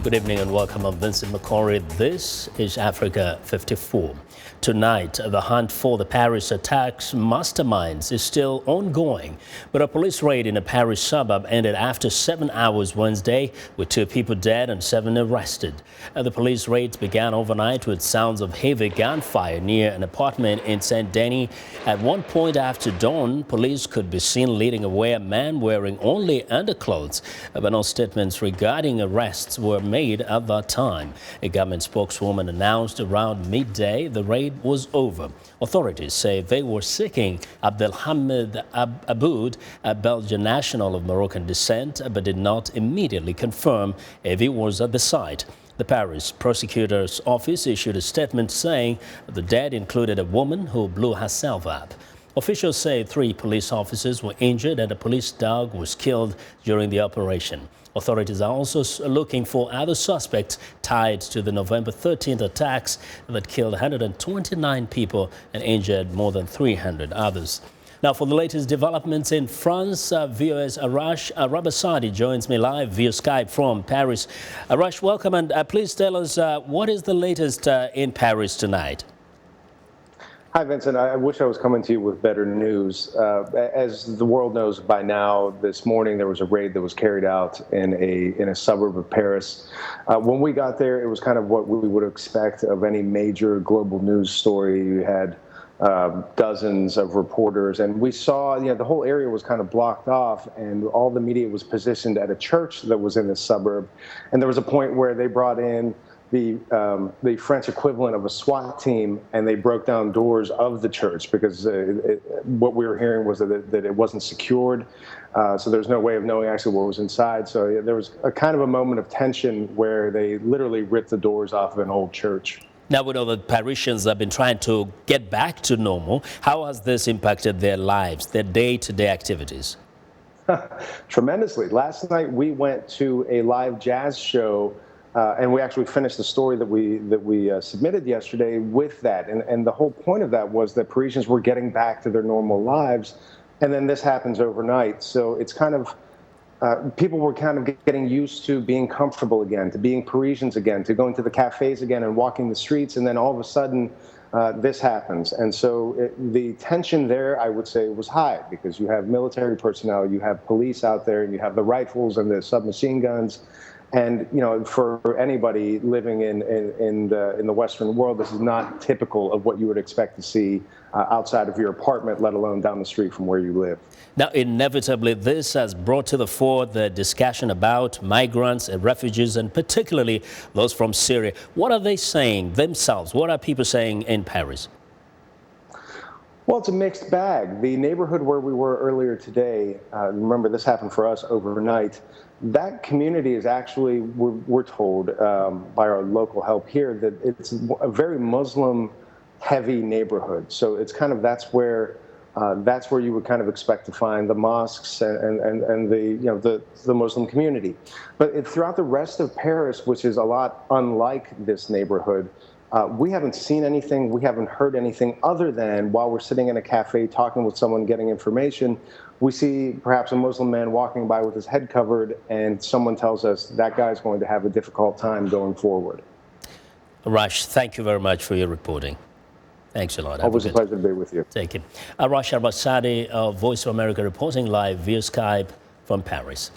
Good evening and welcome. I'm Vincent Makori. This is Africa 54. Tonight, the hunt for the Paris attacks masterminds is still ongoing, but a police raid in a Paris suburb ended after 7 hours Wednesday, with 2 people dead and 7 arrested. The police raids began overnight with sounds of heavy gunfire near an apartment in Saint-Denis. At one point after dawn, police could be seen leading away a man wearing only underclothes, but no statements regarding arrests were made at that time. A government spokeswoman announced around midday the raid was over. Authorities say they were seeking Abdelhamid Aboud, a Belgian national of Moroccan descent, but did not immediately confirm if he was at the site. The Paris prosecutor's office issued a statement saying the dead included a woman who blew herself up. Officials say 3 police officers were injured and a police dog was killed during the operation. Authorities are also looking for other suspects tied to the November 13th attacks that killed 129 people and injured more than 300 others. Now, for the latest developments in France, VOA's Arash Arabasadi joins me live via Skype from Paris. Arash, welcome, and please tell us what is the latest in Paris tonight? Hi, Vincent. I wish I was coming to you with better news. As the world knows by now, this morning there was a raid that was carried out in a suburb of Paris. When we got there, it was kind of what we would expect of any major global news story. You had dozens of reporters, and we saw, the whole area was kind of blocked off, and all the media was positioned at a church that was in the suburb. And there was a point where they brought in the French equivalent of a SWAT team, and they broke down doors of the church because what we were hearing was that it wasn't secured. So there's no way of knowing actually what was inside. So there was a kind of a moment of tension where they literally ripped the doors off of an old church. Now we know that Parisians have been trying to get back to normal. How has this impacted their lives, their day-to-day activities? Tremendously. Last night we went to a live jazz show. And we actually finished the story that we submitted yesterday with that. And the whole point of that was that Parisians were getting back to their normal lives. And then this happens overnight. So it's kind of, people were kind of getting used to being comfortable again, to being Parisians again, to going to the cafes again and walking the streets. And then all of a sudden, this happens. And so the tension there, I would say, was high because you have military personnel, you have police out there, and you have the rifles and the submachine guns. And, for anybody living in the Western world, this is not typical of what you would expect to see outside of your apartment, let alone down the street from where you live. Now, inevitably, this has brought to the fore the discussion about migrants and refugees, and particularly those from Syria. What are they saying themselves? What are people saying in Paris? Well, it's a mixed bag. The neighborhood where we were earlier today, remember this happened for us overnight, that community is actually, we're told by our local help here, that it's a very Muslim-heavy neighborhood. So it's kind of, that's where you would kind of expect to find the mosques and the Muslim community. But throughout the rest of Paris, which is a lot unlike this neighborhood, we haven't seen anything, we haven't heard anything other than while we're sitting in a cafe talking with someone getting information, we see perhaps a Muslim man walking by with his head covered, and someone tells us that guy's going to have a difficult time going forward. Arash, thank you very much for your reporting. Thanks a lot. Always a pleasure to be with you. Thank you. Arash Arabasadi of Voice of America reporting live via Skype from Paris.